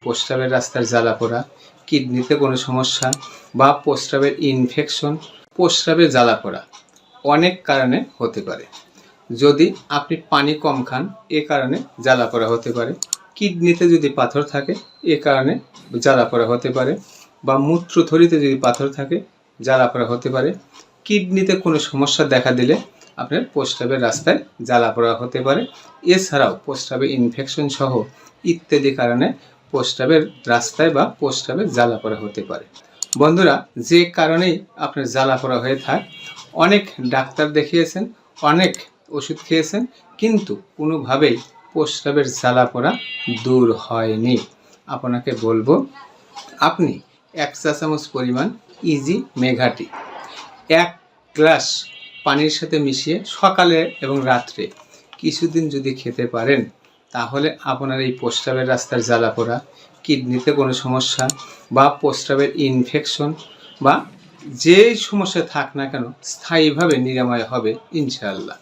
প্রস্রাবের রাস্তার জ্বালাপোড়া, কিডনিতে কোনো সমস্যা বা প্রস্রাবের ইনফেকশন, প্রস্রাবে জ্বালাপোড়া অনেক কারণে হতে পারে। যদি আপনি পানি কম খান এ কারণে জ্বালাপোড়া হতে পারে, কিডনিতে যদি পাথর থাকে এ কারণে জ্বালাপোড়া হতে পারে, বা মূত্রথলিতে যদি পাথর থাকে জ্বালাপোড়া হতে পারে। কিডনিতে কোনো সমস্যা দেখা দিলে আপনার প্রস্রাবের রাস্তায় জ্বালাপোড়া হতে পারে। এছাড়াও প্রস্রাবে ইনফেকশন সহ ইত্যাদি কারণে প্রস্রাবের রাস্তায় বা প্রস্রাবে জ্বালাপোড়া হতে পারে। বন্ধুরা, যে কারণেই আপনার জ্বালাপোড়া হয়ে থাকে, অনেক ডাক্তার দেখিয়েছেন, অনেক ওষুধ খেয়েছেন, কিন্তু কোনোভাবেই প্রস্রাবের জ্বালাপোড়া দূর হয়নি। আপনাকে বলবো, আপনি 1 চা চামচ পরিমাণ ইজি মেঘাটি 1 গ্লাস পানির সাথে মিশিয়ে সকালে এবং রাত্রে কিছুদিন যদি খেতে পারেন, তাহলে আপনার এই প্রস্রাবের রাস্তার জ্বালাপোড়া, কিডনিতে কোনো সমস্যা বা প্রস্রাবের ইনফেকশন বা যেই সমস্যা থাক না কেন স্থায়ীভাবে নিরাময় হবে ইনশাআল্লাহ।